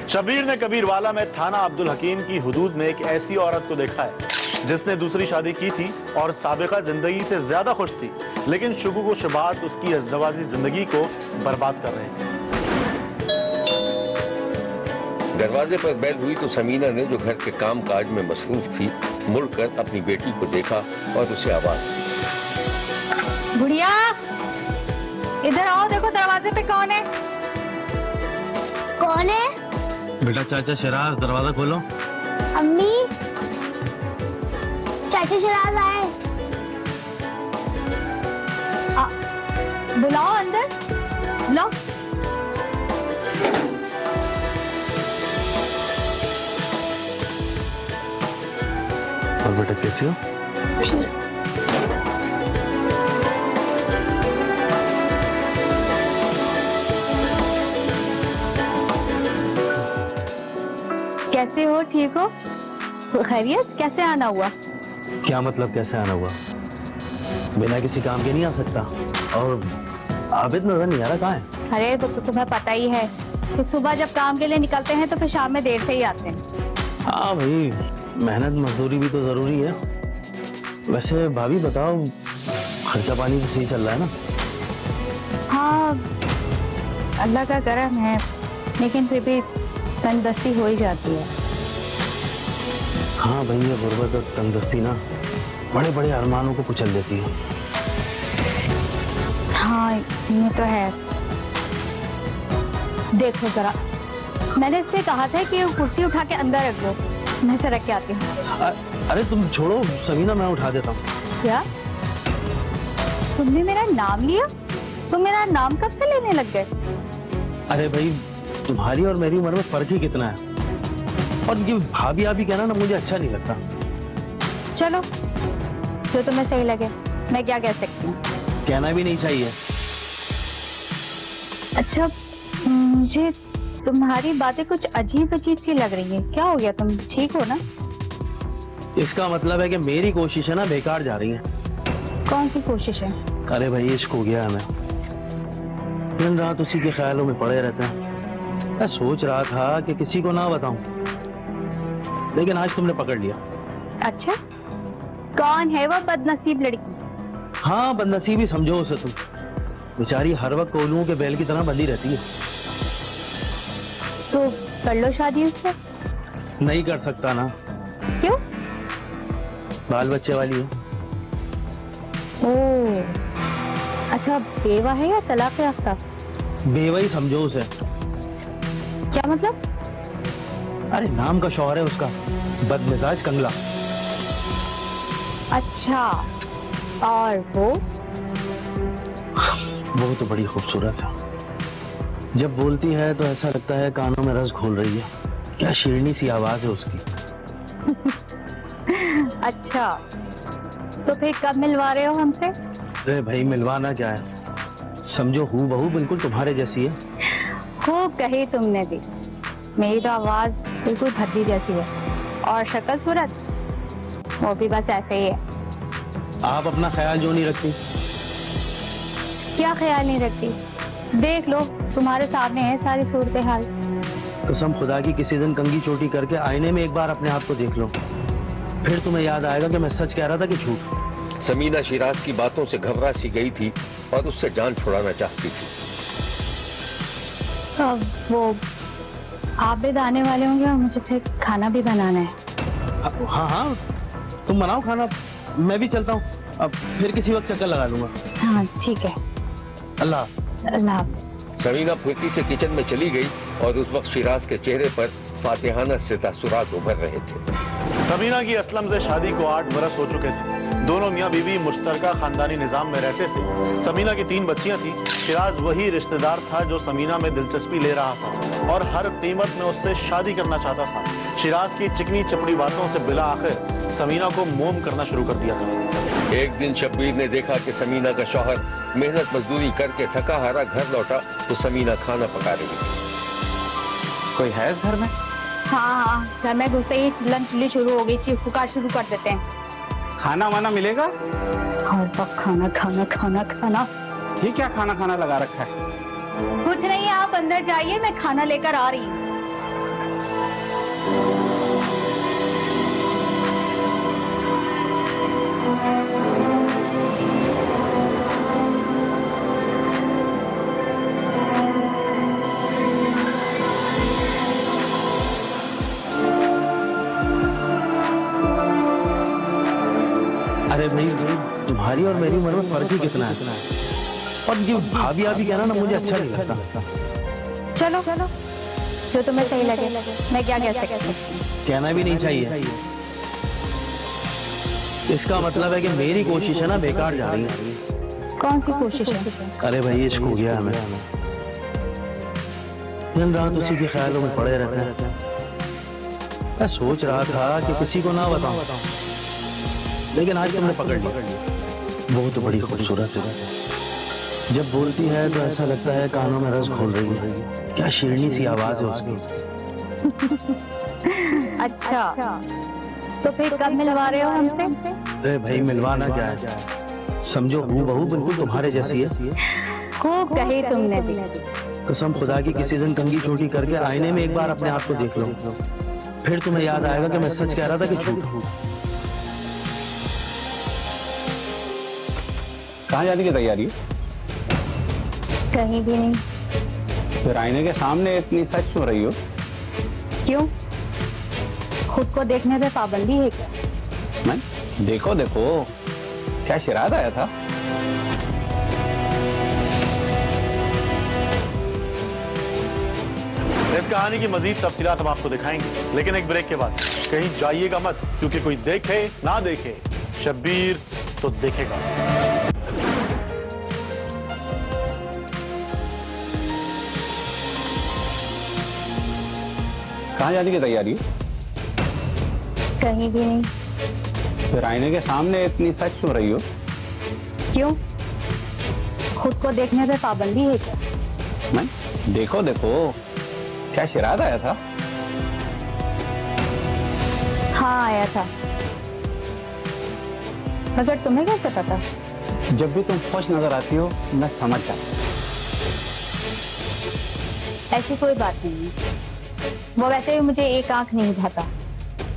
शबीर ने कबीरवाला में थाना अब्दुल हकीम की हुदूद में एक ऐसी औरत को देखा है जिसने दूसरी शादी की थी और साबिका जिंदगी से ज्यादा खुश थी, लेकिन शुगु को शुबात उसकी अज़दवाजी जिंदगी को बर्बाद कर रहे थे। दरवाजे पर बैल हुई तो समीना ने, जो घर के काम काज में मसरूफ थी, मुड़कर अपनी बेटी को देखा और उसे आवाज दी। बुढ़िया, इधर आओ, देखो दरवाजे पे कौन है? कौन है? बेटा चाचा शराज, दरवाजा खोलो। अम्मी, चाचा शराज आए। बुलाओ अंदर, बुलाओ। और बेटा कैसी हो? कैसे हो? ठीक हो? खैरियत? कैसे आना हुआ? क्या मतलब कैसे आना हुआ? बिना किसी काम के नहीं आ सकता। और आबिद नजर नहीं आ रहा, कहाँ है? अरे तो तुम्हें पता ही है कि सुबह जब काम के लिए निकलते हैं तो फिर शाम में देर से ही आते हैं। हाँ भाई, मेहनत मजदूरी भी तो जरूरी है। वैसे भाभी बताओ, खर्चा पानी तो सही चल रहा है ना? हाँ, अल्लाह का करम है, लेकिन फिर भी तंगदस्ती हो ही जाती है। हाँ भाई, ये गुर्बत और तंगदस्ती ना बड़े बड़े अरमानों को कुचल देती है। हाँ, ये तो है। देखो जरा, मैंने इससे कहा था कि वो कुर्सी उठा के अंदर रख दो, मैं से रख के आती हूँ। अरे तुम छोड़ो समीना, मैं उठा देता हूँ। क्या? तुमने मेरा नाम लिया? तुम मेरा नाम कब से लेने लग गए? अरे भाई, तुम्हारी और मेरी उम्र में फर्क ही कितना है, और ये भाभी आभी कहना ना मुझे अच्छा नहीं लगता। चलो, जो तुम्हें सही लगे, मैं क्या कह सकती हूँ। कहना भी नहीं चाहिए। अच्छा, मुझे तुम्हारी बातें कुछ अजीब अजीब सी लग रही है। क्या हो गया? तुम ठीक हो ना? इसका मतलब है कि मेरी कोशिश है ना बेकार जा रही है। कौन सी कोशिश है? अरे भाई, इश्क हो गया हमें, दिन रात उसी के ख्यालों में पड़े रहते हैं। मैं सोच रहा था कि किसी को ना बताऊं, लेकिन आज तुमने पकड़ लिया। अच्छा, कौन है वो बदनसीब लड़की? हाँ, बदनसीबी समझो उसे तुम। बेचारी हर वक्त कोलुओं के बैल की तरह बंधी रहती है। तो कर लो शादी उससे। नहीं कर सकता ना। क्यों? बाल बच्चे वाली है। ओह, अच्छा, बेवा है या तलाक याफ्ता? बेवा ही समझो उसे। क्या मतलब? अरे नाम का शौहर है उसका, बदमिजाज कंगला। अच्छा, और वो तो बड़ी खूबसूरत है। जब बोलती है तो ऐसा लगता है कानों में रस घोल रही है। क्या शीरनी सी आवाज है उसकी। अच्छा, तो फिर कब मिलवा रहे हो हमसे? अरे भाई, मिलवाना क्या है, समझो हूबहू बिल्कुल तुम्हारे जैसी है। खूब कही तुमने भी। मेरी तो आवाज बिल्कुल भद्दी जैसी है, और शक्ल सूरत वो भी बस ऐसे ही है। आप अपना ख्याल जो नहीं रखती। क्या ख्याल नहीं रखती? देख लो, तुम्हारे सामने है सारी सूरत हाल। कसम खुदा की, किसी दिन कंगी चोटी करके आईने में एक बार अपने आप को देख लो, फिर तुम्हें याद आएगा कि मैं सच कह रहा था कि झूठ। समीना शिराज की बातों से घबरा सी गई थी और उससे जान छुड़ाना चाहती थी। अब वो आबिद आने वाले होंगे और मुझे फिर खाना भी बनाना है। हाँ हाँ, तुम बनाओ खाना, मैं भी चलता हूँ। अब फिर किसी वक्त चक्कर लगा लूंगा। हाँ ठीक है, अल्लाह। अल्लाह। समीना फुर्ती से किचन में चली गई और उस वक्त शिराज के चेहरे पर फातिहाना से तासुरात उभर रहे थे। समीना की असलम से शादी को 8 बरस हो चुके थे। दोनों मियाँ बीवी मुश्तरका खानदानी निजाम में रहते थे। समीना की 3 बच्चियां थी। शिराज वही रिश्तेदार था जो समीना में दिलचस्पी ले रहा था और हर कीमत में उससे शादी करना चाहता था। शिराज की चिकनी चपड़ी बातों से बिला आखिर समीना को मोम करना शुरू कर दिया था। एक दिन शब्बीर ने देखा कि समीना का शौहर मेहनत मजदूरी करके थका हारा घर लौटा तो समीना खाना पका रही थी। कोई है घर में? हाँ, घर में घुसते ही चिल्लम चिल्ली शुरू हो गई, चीख पुकार शुरू कर देते हैं। खाना वाना मिलेगा? हर वक्त खाना खाना खाना खाना। ये क्या खाना खाना लगा रखा है? कुछ नहीं, आप अंदर जाइए, मैं खाना लेकर आ रही हूँ। अरे भाई तुम्हारी और मेरी उम्र में फर्क ही कितना है। और ये भाभी भाभी कहना ना मुझे अच्छा नहीं लगता। चलो चलो, जो तुम्हें सही लगे। मैं क्या कह सकती हूँ? कहना भी नहीं चाहिए। इसका मतलब है कि मेरी कोशिश है ना बेकार जा रही है। कौन सी कोशिश है? अरे भाई इश्क हो गया हमें। दिन रात उसी के ख्यालों में पड़े रहते हैं। मैं सोच रहा था कि किसी को ना बताऊं, लेकिन आज तुमने पकड़ लिया। वो तो बड़ी खूबसूरत है। जब बोलती है तो ऐसा लगता है कानों में रस घोल रही है। क्या शीरनी सी आवाज है उसकी। अच्छा, तो फिर कब मिलवा रहे हो हमसे? अरे भाई मिलवाना क्या है, समझो हूबहू बिल्कुल तुम्हारे जैसी है। खूब कही तुमने भी। कसम खुदा की किसी दिन कंघी छोटी करके आईने में एक बार अपने आप को देख लो, फिर तुम्हें याद आएगा कि मैं सच कह रहा था कि झूठ हूँ। कहाँ जाने की तैयारी है? कहीं भी नहीं। फिर आईने के सामने इतनी सच क्यों रही हो? क्यों? खुद को देखने पे पाबंदी है क्या? नहीं, देखो देखो, क्या शिराद आया था? इस कहानी की मजीद तफसीलात हम आपको दिखाएंगे, लेकिन एक ब्रेक के बाद। कहीं जाइएगा मत, क्योंकि कोई देखे ना देखे, शब्बीर तो देखेगा। कहाँ जाने की तैयारी है? कहीं भी नहीं। फिर आईने के सामने इतनी सच क्यों रही हो? क्यों? खुद को देखने पे पाबंदी है क्या? नहीं, देखो देखो, क्या शिराद आया था? हाँ आया था, मगर तुम्हें कैसे पता? जब भी तुम खुश नजर आती हो मैं समझ जाता हूँ। ऐसी कोई बात नहीं है। वो वैसे भी मुझे एक आंख नहीं भाता।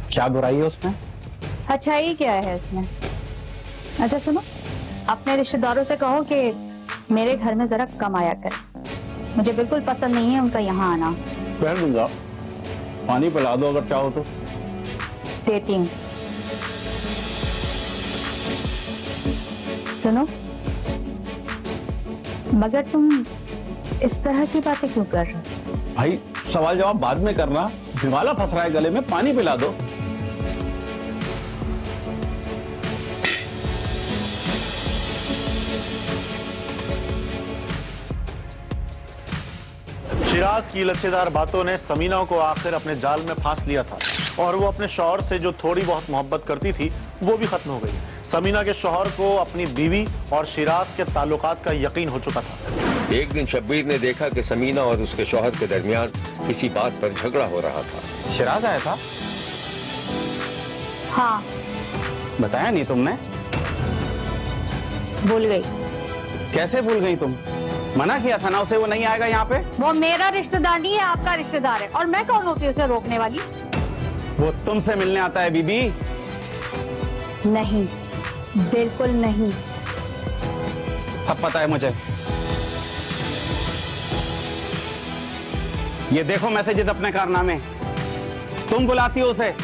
क्या बुराई है उसमें? अच्छाई क्या है इसमें? अच्छा सुनो, अपने रिश्तेदारों से कहो कि मेरे घर में जरा कम आया कर। मुझे बिल्कुल पसंद नहीं है उनका यहाँ आना। कह दूंगा, पानी पिला दो अगर चाहो तो। देती हूँ। सुनो, मगर तुम इस तरह की बातें क्यों कर रहे हो? भाई सवाल जवाब बाद में करना, दिवाला फंस रहा है गले में, पानी पिला दो। शिराज की लच्छेदार बातों ने समीना को आखिर अपने जाल में फांस लिया था, और वो अपने शौहर से जो थोड़ी बहुत मोहब्बत करती थी वो भी खत्म हो गई। समीना के शौहर को अपनी बीवी और शिराज के ताल्लुकात का यकीन हो चुका था। एक दिन शब्बीर ने देखा कि समीना और उसके शौहर के दरमियान किसी बात पर झगड़ा हो रहा था। शिराज आया था? हाँ, बताया नहीं तुमने? भूल गई। कैसे भूल गई तुम? मना किया था ना उसे, वो नहीं आएगा यहाँ पे। वो मेरा रिश्तेदार नहीं है, आपका रिश्तेदार है, और मैं कौन होती हूँ उसे रोकने वाली? वो तुमसे मिलने आता है बीबी। नहीं, बिल्कुल नहीं। सब पता है मुझे। ये देखो मैसेजेस अपने कारनामे, तुम बुलाती हो उसे।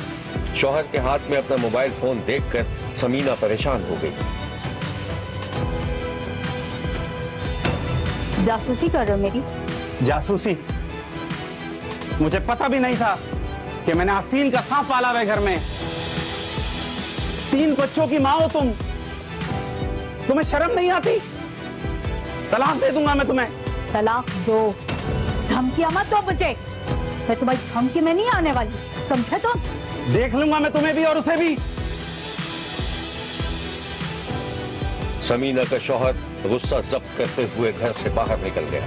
शौहर के हाथ में अपना मोबाइल फोन देखकर समीना परेशान हो गई। जासूसी कर रहे हो मेरी? जासूसी? मुझे पता भी नहीं था कि मैंने आस्तीन का सांप पाला हुआ है घर में। 3 बच्चों की माँ हो तुम, तुम्हें शर्म नहीं आती? तलाक दे दूंगा मैं तुम्हें। तलाक दो, धमकियां मत दो मुझे। मैं तुम्हारी धमकी में नहीं आने वाली, समझे? तो देख लूंगा मैं तुम्हें भी और उसे भी। समीना का शौहर गुस्सा जब्त करते हुए घर से बाहर निकल गया।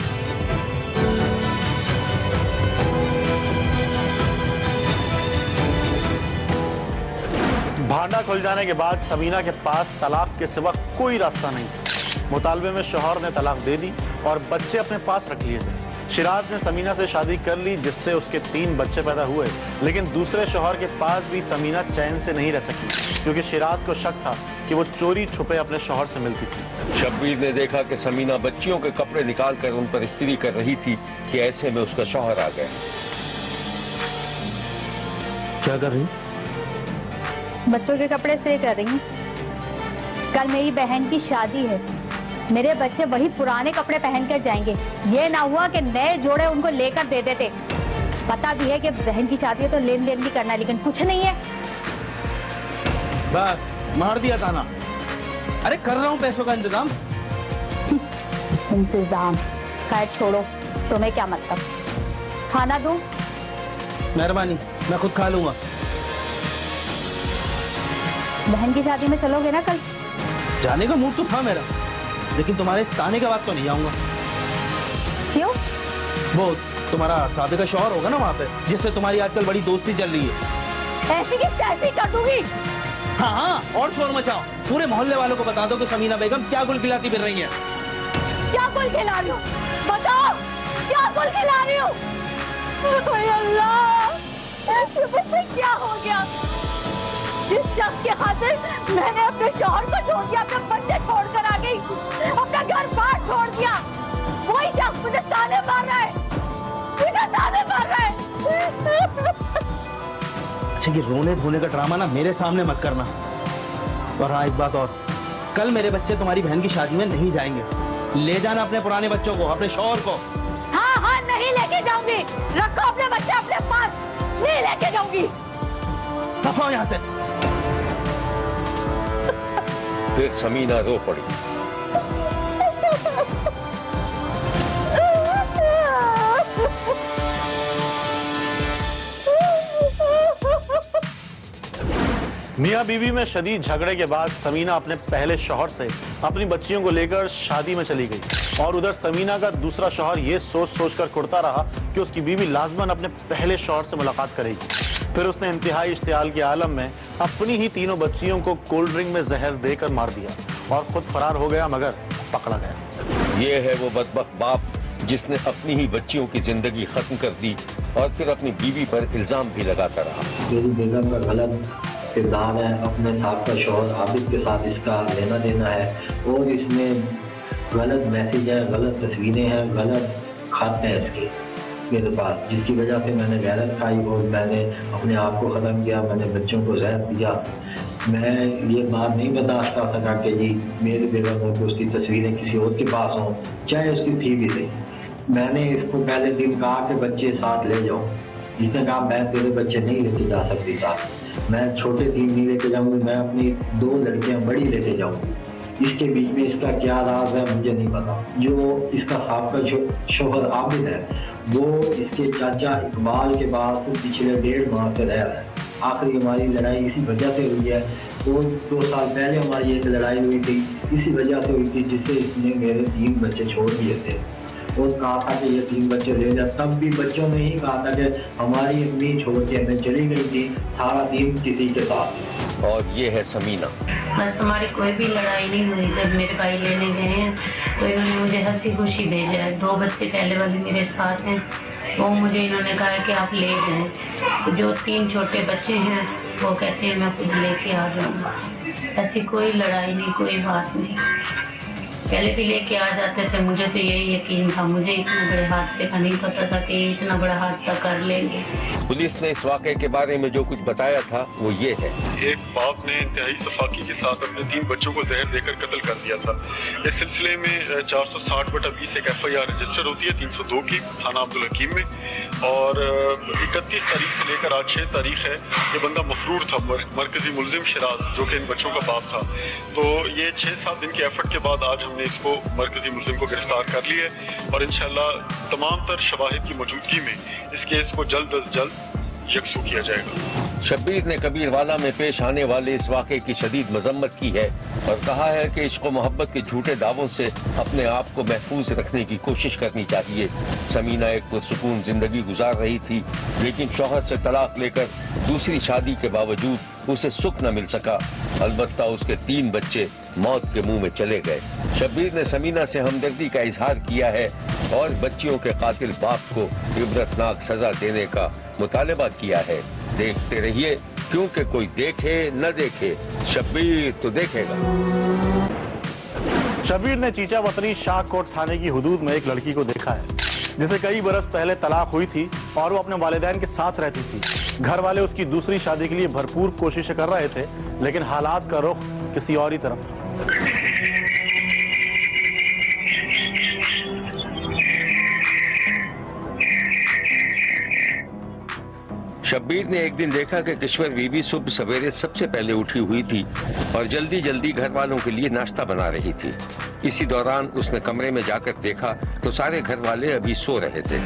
भांडा खुल जाने के बाद समीना के पास तलाक के सिवा कोई रास्ता नहीं था। मुतालबे में शौहर ने तलाक दे दी और बच्चे अपने पास रख लिए थे। शिराज ने समीना से शादी कर ली, जिससे उसके 3 बच्चे पैदा हुए, लेकिन दूसरे शौहर के पास भी समीना चैन से नहीं रह सकी, क्योंकि शिराज को शक था कि वो चोरी छुपे अपने शौहर से मिलती थी। शब्बीर ने देखा कि समीना बच्चियों के कपड़े निकालकर उन पर इस्त्री कर रही थी कि ऐसे में उसका शौहर आ गया। क्या कर रही? बच्चों के कपड़े इस्त्री कर रही हूँ। कल मेरी बहन की शादी है, मेरे बच्चे वही पुराने कपड़े पहन कर जाएंगे। ये ना हुआ कि नए जोड़े उनको लेकर दे देते। पता भी है कि बहन की शादी है तो लेन देन भी करना है, लेकिन कुछ नहीं है। बस मार दिया ताना। अरे कर रहा हूँ पैसों का इंतजाम। इंतजाम खैर छोड़ो, तुम्हें क्या मतलब। खाना दूं? मेहरबानी, मैं खुद खा लूंगा। बहन की शादी में चलोगे ना कल? जाने का मूड तो था मेरा, लेकिन तुम्हारे ताने के बाद तो नहीं आऊंगा। क्यों? वो तुम्हारा साबिका शौहर होगा ना वहाँ पे, जिससे तुम्हारी आजकल बड़ी दोस्ती चल रही है। ऐसी की तैसी कर दूंगी। हाँ हाँ, और शोर मचाओ। पूरे मोहल्ले वालों को बता दो कि समीना बेगम क्या गुल खिलाती फिर रही है। क्या गुल खिला रही हो? बताओ, क्या गुल खिला रही हो? ओए अल्लाह, ऐसे मुझसे क्या हो गया? जिस शख्स के खातिर मैंने अपने शौहर को छोड़ दिया, अपने बच्चे छोड़कर आ गई, अपना घर बार छोड़ दिया, वही शख्स मुझे ताने मार रहा है, मुझे ताने मार रहा है। अच्छा, ये रोने धोने का ड्रामा ना मेरे सामने मत करना। और हाँ, एक बात और, कल मेरे बच्चे तुम्हारी बहन की शादी में नहीं जाएंगे। ले जाना अपने पुराने बच्चों को, अपने शौहर को। हाँ हाँ, नहीं लेके जाऊंगी। रखो अपने बच्चे अपने पास, नहीं लेके जाऊंगी। दफा यहाँ से। फिर समीना रो पड़ी। मियां बीवी में शदीद झगड़े के बाद समीना अपने पहले शौहर से अपनी बच्चियों को लेकर शादी में चली गई, और उधर समीना का दूसरा शौहर ये सोच सोचकर कुड़ता रहा कि उसकी बीवी लाजमन अपने पहले शौहर से मुलाकात करेगी। फिर उसने इंतहाई इश्तियाल के आलम में अपनी ही तीनों बच्चियों को कोल्ड ड्रिंक में जहर देकर मार दिया और खुद फरार हो गया, मगर पकड़ा गया। ये है वो बदबख्त बाप जिसने अपनी ही बच्चियों की जिंदगी खत्म कर दी और फिर अपनी बीवी पर इल्जाम भी लगाता रहा। मेरी बेगम का गलत किरदार है, अपने साथ का शौहर आबिद के साथ इसका लेना देना है, और इसमें गलत मैसेज है, गलत तस्वीरें हैं, गलत खत है इसके मेरे पास, जिसकी वजह से मैंने गैरत खाई और मैंने अपने आप को ख़त्म किया, मैंने बच्चों को जहर दिया। मैं ये बात नहीं बर्दाश्त कर सका कि जी मेरी बेगम हो तो उसकी तस्वीरें किसी और के पास हों, चाहे उसकी थी भी नहीं। मैंने इसको पहले दिन कहा कि बच्चे साथ ले जाओ, इसने कहा मैं तेरे बच्चे नहीं लेके जा सकती साथ, मैं छोटे 3 नहीं लेके जाऊंगी, मैं अपनी 2 लड़कियां बड़ी लेके जाऊंगी। इसके बीच में इसका क्या राज है मुझे नहीं पता। जो इसका साबका शौहर आबिद है वो इसके चाचा इकबाल के बाद पिछले 1.5 माह से रह रहा है। आखिरी हमारी लड़ाई इसी वजह से हुई है, 2 साल पहले हमारी एक लड़ाई हुई थी, इसी वजह से हुई थी, जिससे इसने मेरे 3 बच्चे छोड़ दिए थे और कहा था कि ये 3 बच्चे ले जा। तब भी बच्चों ने ही कहा था कि हमारी अम्मी छोड़ के हमें चली गई थी, सारा दिन किसी के साथ। और ये है समीना। बस हमारी कोई भी लड़ाई नहीं हुई। जब मेरे भाई लेने गए हैं तो इन्होंने मुझे हंसी खुशी भेजा है। 2 बच्चे पहले वाले मेरे साथ हैं, वो मुझे इन्होंने कहा कि आप ले जाएं। जो 3 छोटे बच्चे हैं वो कहते हैं मैं खुद लेके आ जाऊंगा। ऐसी कोई लड़ाई नहीं, कोई बात नहीं। पहले भी लेके आ जाते थे, मुझे तो यही यकीन था। मुझे इतने बड़े हादसे का नहीं पता था कि इतना बड़ा हादसा कर लेंगे। पुलिस ने इस वाक़े के बारे में जो कुछ बताया था वो ये है। एक बाप ने इंतहाई सफाकी के साथ अपने 3 बच्चों को जहर देकर कत्ल कर दिया था। इस सिलसिले में 460/20 एक FIR रजिस्टर होती है 302 की थाना अब्दुल हकीम में, और 31 तारीख से लेकर आज 6 तारीख है ये बंदा मफरूर था, मरकजी मुलजिम शिराज, जो कि इन बच्चों का बाप था। तो ये 6-7 दिन के एफर्ट के बाद आज हमने इसको मरकजी मुलजिम को गिरफ्तार कर लिया है, और इंशाल्लाह तमाम तर शवाहिद की मौजूदगी में इस केस को जल्द अज जल्द यकसू किया जाएगा। शब्बीर ने कबीरवाला में पेश आने वाले इस वाक़े की शदीद मजम्मत की है और कहा है कि इश्क व मोहब्बत के झूठे दावों से अपने आप को महफूज रखने की कोशिश करनी चाहिए। समीना एक पुरसुकून जिंदगी गुजार रही थी, लेकिन शौहर से तलाक लेकर दूसरी शादी के बावजूद उसे सुख न मिल सका। अलबत्ता उसके 3 बच्चे मौत के मुंह में चले गए। शब्बीर ने समीना से हमदर्दी का इजहार किया है और बच्चियों के कातिल बाप को इबरतनाक सजा देने का मुतालबा किया है। देखते रहिए, क्योंकि कोई देखे न देखे, शब्बीर तो देखेगा। शब्बीर ने चीचा वतनी शाहकोट थाने की हुदूद में एक लड़की को देखा है जिसे कई बरस पहले तलाक हुई थी और वो अपने वालिदैन के साथ रहती थी। घर वाले उसकी दूसरी शादी के लिए भरपूर कोशिशें कर रहे थे, लेकिन हालात का रुख किसी और ही तरफ था। शब्बीर ने एक दिन देखा कि किश्वर बीबी सुबह सवेरे सबसे पहले उठी हुई थी और जल्दी जल्दी घर वालों के लिए नाश्ता बना रही थी। इसी दौरान उसने कमरे में जाकर देखा तो सारे घर वाले अभी सो रहे थे।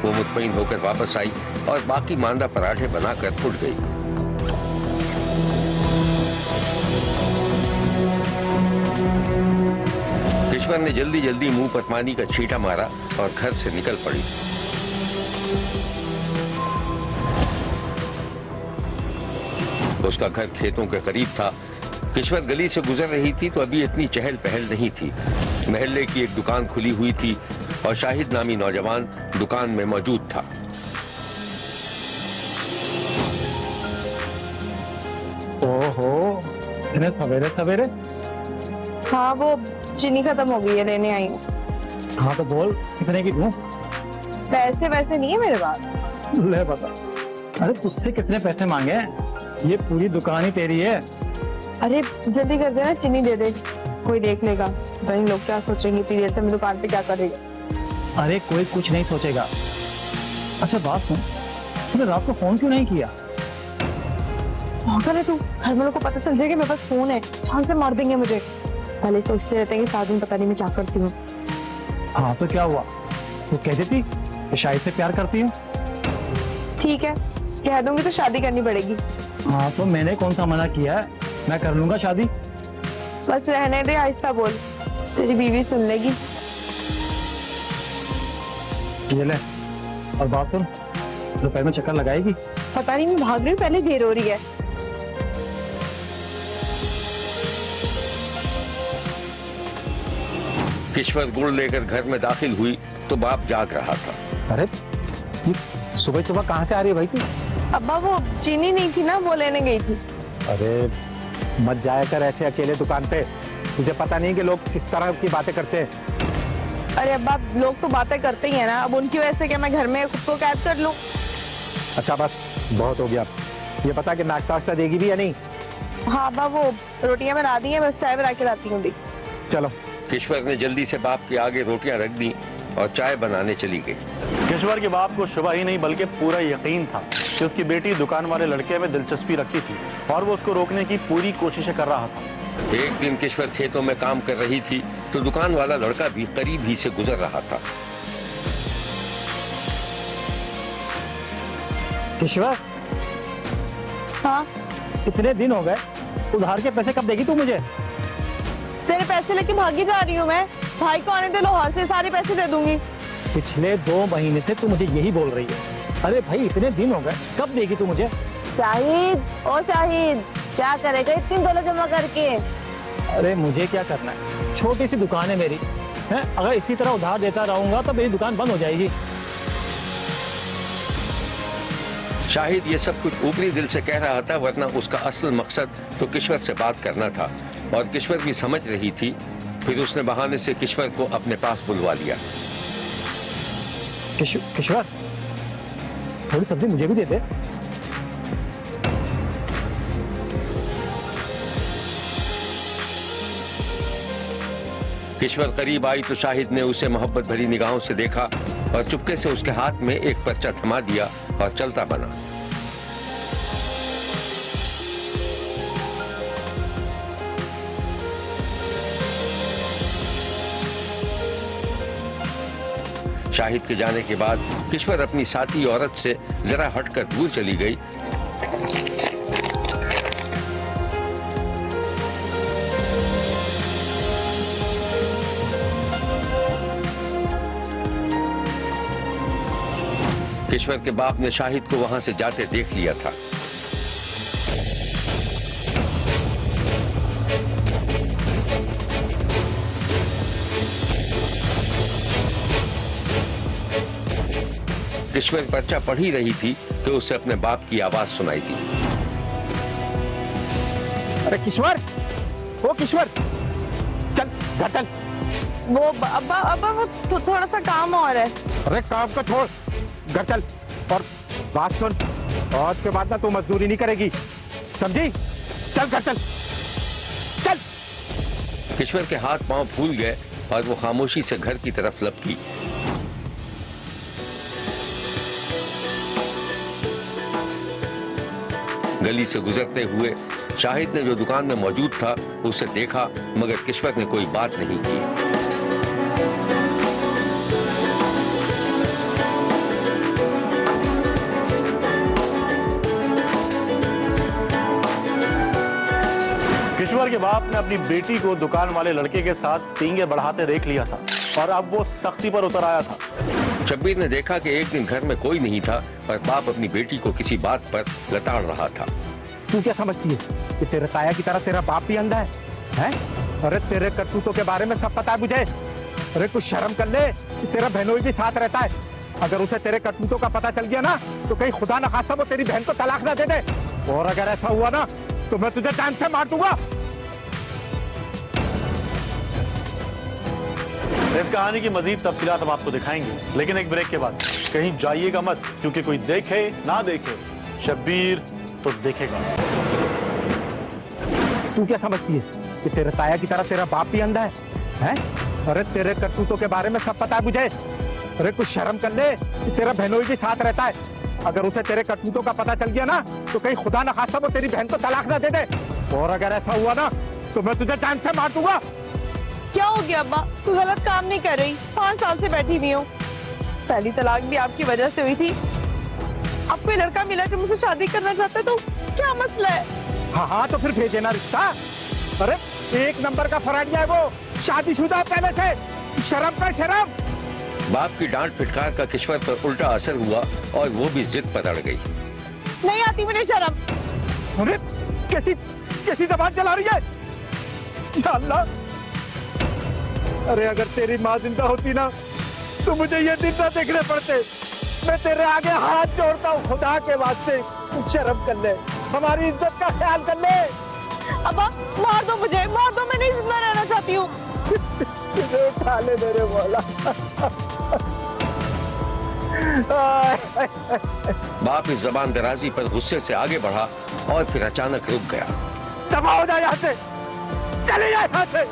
वो मुतमईन होकर वापस आई और बाकी मांदा पराठे बनाकर उठ गई। किश्वर ने जल्दी जल्दी मुंह पर पानी का छींटा मारा और घर से निकल पड़ी। उसका घर खेतों के करीब था। किश्वर गली से गुजर रही थी तो अभी इतनी चहल पहल नहीं थी। महल्ले की एक दुकान खुली हुई थी और शाहिद नामी नौजवान दुकान में मौजूद था। ओहो, इतने सवेरे सवेरे? हाँ, वो चीनी खत्म हो गई है, लेने आई हूँ। हाँ तो बोल, कितने की दूं? पैसे वैसे नहीं है मेरे पास। ले बता। अरे तुझसे कितने पैसे मांगे? ये पूरी दुकान ही तेरी है। अरे जल्दी कर देना, चीनी दे दे, कोई देख लेगा। भाई लोग क्या सोचेंगे, इतनी देर से मैं दुकान पे क्या करेगा। अरे कोई कुछ नहीं सोचेगा। अच्छा बात सुन, तूने रात को फोन क्यों नहीं किया? पागल है तू? घर वालों को पता चल जाएगा मेरे पास फोन है, जान से मार देंगे मुझे। पहले सोचते रहते हैं कि साथ में पता नहीं मैं क्या करती हूँ। हाँ तो क्या हुआ? तू कह देती कि शाहिद से प्यार करती हूँ। ठीक है, कह दूंगी तो शादी करनी पड़ेगी। हाँ तो मैंने कौन सा मना किया है? मैं कर लूंगा शादी। बस रहने दे, आहिस्ता बोल, तेरी बीवी सुन लेगी। ये ले, और बात सुन, दोपहर में चक्कर लगाएगी? पता नहीं, मैं भाग रही हूँ, पहले देर हो रही है। किश्वर गुड़ लेकर घर में दाखिल हुई तो बाप जाग रहा था। अरे सुबह सुबह कहाँ से आ रही है भाई तू? अब्बा वो चीनी नहीं थी ना, वो लेने गई थी। अरे मत जाया कर ऐसे अकेले दुकान पे, तुझे पता नहीं कि लोग किस तरह की बातें करते हैं। अरे अब्बा, लोग तो बातें करते ही है ना, अब उनकी वजह से क्या मैं घर में खुद को कैद कर लूं? अच्छा बस बहुत हो गया। ये पता कि नाश्ता वाश्ता देगी भी या नहीं? हाँ अब्बा, वो रोटियां बना दी हैं, बस चाय बना के लाती हूँ। चलो। किश्वर ने जल्दी से बाप के आगे रोटियां रख दी और चाय बनाने चली गई। किश्वर के बाप को शुबह ही नहीं बल्कि पूरा यकीन था कि उसकी बेटी दुकान वाले लड़के में दिलचस्पी रखती थी और वो उसको रोकने की पूरी कोशिशें कर रहा था। एक दिन किश्वर खेतों में काम कर रही थी तो दुकान वाला लड़का भी करीब ही से गुजर रहा था। किश्वर, हाँ इतने दिन हो गए, उधार के पैसे कब देगी तू मुझे? तेरे पैसे लेके भागी जा रही हूँ मैं। भाई को आने दे, लोहार से सारे पैसे दे दूंगी। पिछले 2 महीने से तू मुझे यही बोल रही है। अरे भाई इतने दिन हो गए, कब देगी तू मुझे? शाहिद, ओ शाहिद, क्या करेगा इतनी दौलत जमा करके? अरे मुझे क्या करना है, छोटी सी दुकान है मेरी, है? अगर इसी तरह उधार देता रहूंगा तो मेरी दुकान बंद हो जाएगी। शाहिद ये सब कुछ ऊपरी दिल से कह रहा था, वरना उसका असल मकसद तो किश्वर से बात करना था और किश्वर भी समझ रही थी। फिर उसने बहाने से किश्वर को अपने पास बुलवा लिया। किश्वर, थोड़ी सब्जी मुझे भी दे दे। किश्वर करीब आई तो शाहिद ने उसे मोहब्बत भरी निगाहों से देखा और चुपके से उसके हाथ में एक पर्चा थमा दिया और चलता बना। शाहिद के जाने के बाद किश्वर अपनी साथी औरत से जरा हटकर दूर चली गई। किश्वर के बाप ने शाहिद को वहां से जाते देख लिया था। किश्वर पर्चा पढ़ ही रही थी कि उसे अपने बाप की आवाज सुनाई दी। अरे किश्वर, ओ किश्वर, चल घर चल। वो अब्बा वो थोड़ा सा काम और है। अरे काम को छोड़, घर चल। और बात सुन, आज के बाद ना तू मजदूरी नहीं करेगी, समझी? चल घर चल, चल। किश्वर के हाथ पांव फूल गए और वो खामोशी से घर की तरफ लपकी। गली से गुजरते हुए शाहिद ने जो दुकान में मौजूद था उसे देखा, मगर किश्वर ने कोई बात नहीं की। किश्वर के बाप ने अपनी बेटी को दुकान वाले लड़के के साथ सींगे बढ़ाते देख लिया था और अब वो सख्ती पर उतर आया था। शब्बीर ने देखा कि एक दिन घर में कोई नहीं था और बाप अपनी बेटी को किसी बात पर लताड़ रहा था। तू क्या समझती है कि तेरे ताया की तरह तेरा बाप भी अंधा है? हैं? अरे तेरे करतूतों के बारे में सब पता है मुझे। अरे कुछ शर्म कर ले कि तेरा बहनोई भी साथ रहता है। अगर उसे तेरे करतूतों का पता चल गया ना तो कहीं खुदा न खासा वो तेरी बहन को तलाक ना दे दे, और अगर ऐसा हुआ ना तो मैं तुझे जान से मार दूंगा। इस कहानी की मजीद तफसीलात हम आपको दिखाएंगे, लेकिन एक ब्रेक के बाद। कहीं जाइएगा मत, क्योंकि कोई देखे ना देखे, शब्बीर तो देखेगा। तू क्या समझती है कि तेरे ताया की तरह तेरा बाप भी अंधा है? हैं? अरे तेरे करतूतों के बारे में सब पता है मुझे। अरे कुछ शर्म कर ले कि तेरा बहनोई भी साथ रहता है। अगर उसे तेरे करतूतों का पता चल गया ना तो कहीं खुदा न खासा वो तेरी बहन को तलाक ना दे दे, और अगर ऐसा हुआ ना तो मैं तुझे जान से मार दूंगा। क्या हो गया अब्बा? तू गलत काम नहीं कर रही। 5 साल से बैठी हुई हूँ। पहली तलाक भी आपकी वजह से हुई थी। अब कोई लड़का मिला जो मुझसे शादी करना चाहता है तो क्या मसला है? हाँ तो फिर भेजे ना रिश्ता। अरे 1 नंबर का फराडिया है वो, शादीशुदा पहले से। शर्म कर शर्म। बाप की डांट फिटकार का किश्वर पर उल्टा असर हुआ और वो भी जिद पर अड़ गई। नहीं आती मुझे शर्म। अरे कैसी जबान चला रही है? या अल्लाह, अरे अगर तेरी माँ जिंदा होती ना तो मुझे ये दिन ना देखने पड़ते। मैं तेरे आगे हाथ जोड़ता हूँ, खुदा के वास्ते शर्म कर ले, हमारी इज्जत का ख्याल कर ले। अब्बा मार दो मुझे, मार दो, मैं नहीं जिंदा रहना चाहती हूँ। तुझे उठा ले मेरे मौला। बाप इस जबान दराजी पर गुस्से से आगे बढ़ा और फिर अचानक रुक गया। दफा हो जाए यहाँ से, चले जाए यहाँ से।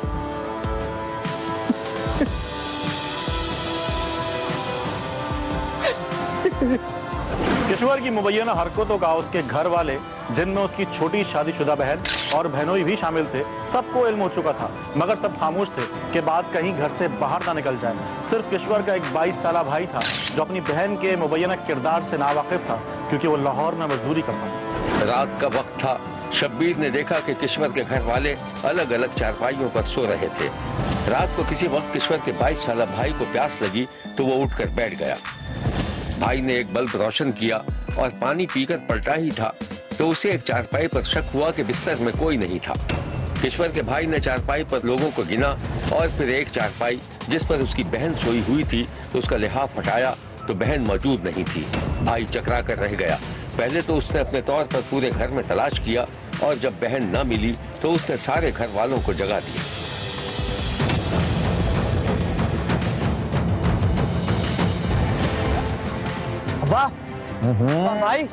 किश्वर की मुबैना हरकतों का उसके घर वाले, जिनमें उसकी छोटी शादीशुदा बहन और बहनोई भी शामिल थे, सबको इल्म हो चुका था, मगर सब खामोश थे कि बात कहीं घर से बाहर ना निकल जाए। सिर्फ किश्वर का एक 22 साला भाई था जो अपनी बहन के मुबैना किरदार से नावाकिफ था, क्योंकि वो लाहौर में मजदूरी करता था। रात का वक्त था। शब्बीर ने देखा कि किश्वर के घर वाले अलग अलग चारपाइयों पर सो रहे थे। रात को किसी वक्त किश्वर के 22 साला भाई को प्यास लगी तो वो उठकर बैठ गया। भाई ने एक बल्ब रोशन किया और पानी पीकर पलटा ही था तो उसे एक चारपाई पर शक हुआ कि बिस्तर में कोई नहीं था। किश्वर के भाई ने चारपाई पर लोगों को गिना और फिर एक चारपाई जिस पर उसकी बहन सोई हुई थी उसका लिहाफ हटाया तो बहन मौजूद नहीं थी। भाई चकरा कर रह गया। पहले तो उसने अपने तौर पर पूरे घर में तलाश किया और जब बहन न मिली तो उसने सारे घर वालों को जगा दिया। अब्बा भाई,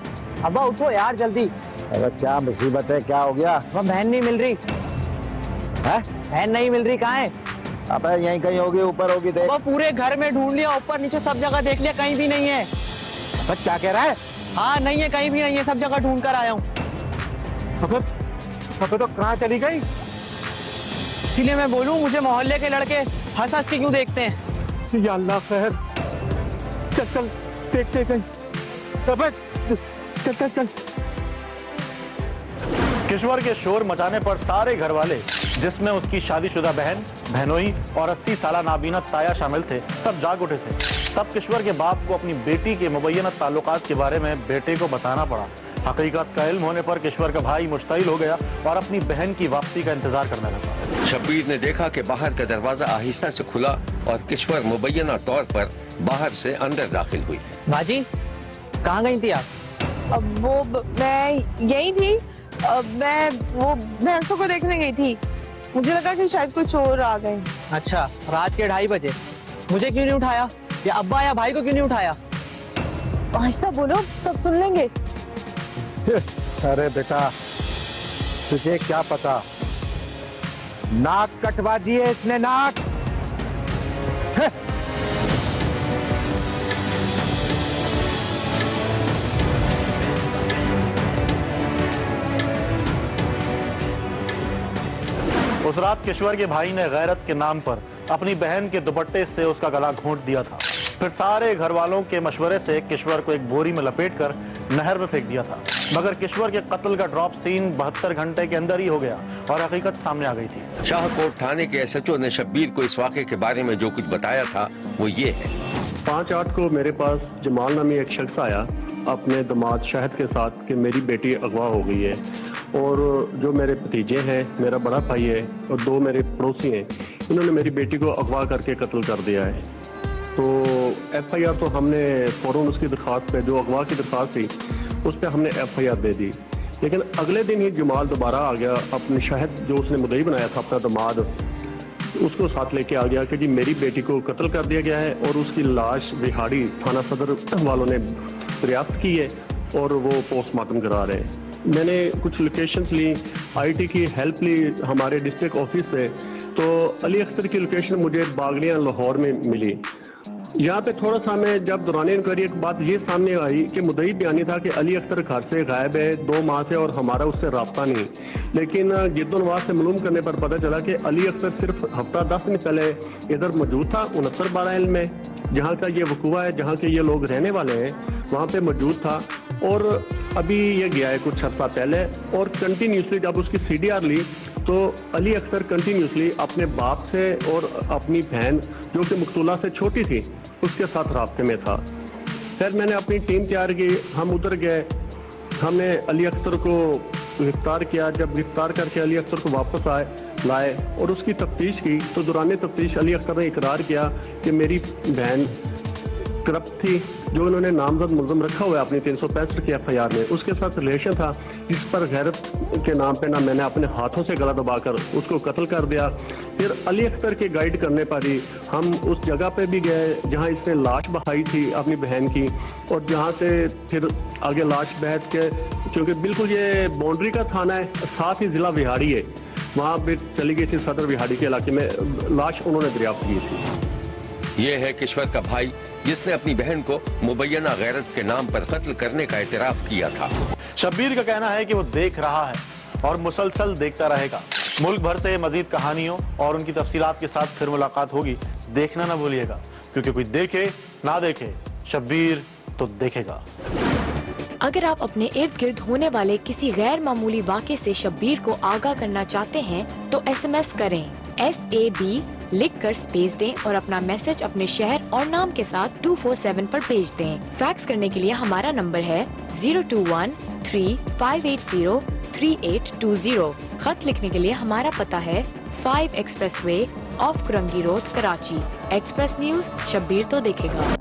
अब्बा उठो यार जल्दी। अरे क्या मुसीबत है, क्या हो गया? बहन नहीं मिल रही है? बहन नहीं मिल रही, कहाँ है? अबे यहीं कहीं होगी, ऊपर होगी, देख। वो पूरे घर में ढूंढ लिया, ऊपर नीचे सब जगह देख लिया, कहीं भी नहीं है। बस क्या कह रहा है? हाँ नहीं है, कहीं भी नहीं है, सब जगह ढूंढ कर आया हूँ। तो कहाँ चली गई? इसलिए मैं बोलूँ, मुझे मोहल्ले के लड़के हंस हंस के क्यों देखते हैं? या अल्लाह खैर, चल चल देखते कहीं। चल चल चल। किश्वर के शोर मचाने पर सारे घर वाले, जिसमें उसकी शादीशुदा बहन, बहनोई और 80 साला नाबीना ताया शामिल थे, सब जाग उठे थे। तब किश्वर के बाप को अपनी बेटी के मुबैना ताल्लुकात के बारे में बेटे को बताना पड़ा। हकीकत का इल्म होने पर किश्वर का भाई मुश्तइल हो गया और अपनी बहन की वापसी का इंतजार करने लगा। शब्बीर ने देखा कि बाहर का दरवाजा आहिस्ता से खुला और किश्वर मुबैना तौर पर बाहर से अंदर दाखिल हुई। बाजी, कहाँ गई थी आप? मैं यही थी। मैं वो भैंसों को देखने गई थी। मुझे लगा कि शायद कोई चोर आ गए। अच्छा, रात के 2:30 बजे। मुझे क्यों नहीं उठाया? या अब्बा या भाई को क्यों नहीं उठाया? आहिस्ता बोलो, सब सुन लेंगे। अरे बेटा, तुझे क्या पता, नाक कटवा दिए इसने, नाक। उस रात किश्वर के भाई ने गैरत के नाम पर अपनी बहन के दुपट्टे से उसका गला घोंट दिया था। फिर सारे घर वालों के मशवरे से किश्वर को एक बोरी में लपेटकर नहर में फेंक दिया था। मगर किश्वर के कत्ल का ड्रॉप सीन 72 घंटे के अंदर ही हो गया और हकीकत सामने आ गई थी। शाहकोट थाने के एसएचओ ने शब्बीर को इस वाक़े के बारे में जो कुछ बताया था वो ये है। 5/8 को मेरे पास जमाल नामी एक शख्स आया अपने दामाद शहद के साथ कि मेरी बेटी अगवा हो गई है और जो मेरे भतीजे हैं, मेरा बड़ा भाई है और 2 मेरे पड़ोसी हैं, इन्होंने मेरी बेटी को अगवा करके कत्ल कर दिया है। तो FIR तो हमने फ़ौरन उसकी दरख्वास्त पे, जो अगवा की दरख्वास्त थी उस पर हमने FIR दे दी। लेकिन अगले दिन ही जमाल दोबारा आ गया, अपने शहद जो उसने मुद्दई बनाया था अपना दामाद, उसको साथ लेके आ गया कि जी मेरी बेटी को कत्ल कर दिया गया है और उसकी लाश बिहाड़ी थाना सदर वालों ने दरियाफ्त की है और वो पोस्टमार्टम करा रहे हैं। मैंने कुछ लोकेशंस ली, IT की हेल्प ली हमारे डिस्ट्रिक्ट ऑफिस से, तो अली अख्तर की लोकेशन मुझे बागलियाँ लाहौर में मिली। यहाँ पे थोड़ा सा मैं जब दौरान इंक्वायरी एक बात ये सामने आई कि मुद्दई बयानी था कि अली अख्तर घर से गायब है 2 माह से और हमारा उससे रब्ता नहीं। लेकिन जिद्दोनवाज से मालूम करने पर पता चला कि अली अख्तर सिर्फ हफ्ता 10 दिन पहले इधर मौजूद था 69/12 में, जहाँ का ये वकूआ है, जहाँ के ये लोग रहने वाले हैं, वहाँ पे मौजूद था और अभी ये गया है कुछ अर्सा पहले। और कंटिन्यूसली जब उसकी CDR ली तो अली अख्तर कंटिन्यूसली अपने बाप से और अपनी बहन जो कि मकतूला से छोटी थी उसके साथ रास्ते में था। फिर मैंने अपनी टीम तैयार की, हम उधर गए, हमने अली अख्तर को गिरफ्तार किया। जब गिरफ्तार करके अली अख्तर को वापस लाए और उसकी तफ्तीश की तो दौरान तफ्तीश अली अख्तर ने इकरार किया कि मेरी बहन करप्ट थी, जो उन्होंने नामजद मुलजम रखा हुआ है अपनी 365 की FIR में, उसके साथ रिलेशन था, जिस पर गैरत के नाम पे ना मैंने अपने हाथों से गला दबाकर उसको कत्ल कर दिया। फिर अली अख्तर के गाइड करने पर ही हम उस जगह पे भी गए जहां इसने लाश बहाई थी अपनी बहन की, और जहां से फिर आगे लाश बहस के, क्योंकि बिल्कुल ये बाउंड्री का थाना है, साथ ही ज़िला बिहाड़ी है, वहाँ फिर चली गई थी सदर बिहाड़ी के इलाके में, लाश उन्होंने दरियाफ्त की थी। ये है किश्वर का भाई जिसने अपनी बहन को मुबैना गैरत के नाम पर कत्ल करने का इतराफ किया था। शब्बीर का कहना है कि वो देख रहा है और मुसलसल देखता रहेगा। मुल्क भर से मजीद कहानियों और उनकी तफसीलात के साथ फिर मुलाकात होगी। देखना ना भूलिएगा, क्योंकि कोई देखे ना देखे, शब्बीर तो देखेगा। अगर आप अपने इर्द गिर्द होने वाले किसी गैर मामूली वाक़े से शब्बीर को आगाह करना चाहते हैं तो SMS करें SAB लिखकर स्पेस दें और अपना मैसेज अपने शहर और नाम के साथ 247 पर भेज दें। फैक्स करने के लिए हमारा नंबर है 021-3580-3820। खत लिखने के लिए हमारा पता है 5 expressway of Korangi road, Karachi. Express news, Shabbir तो देखेगा।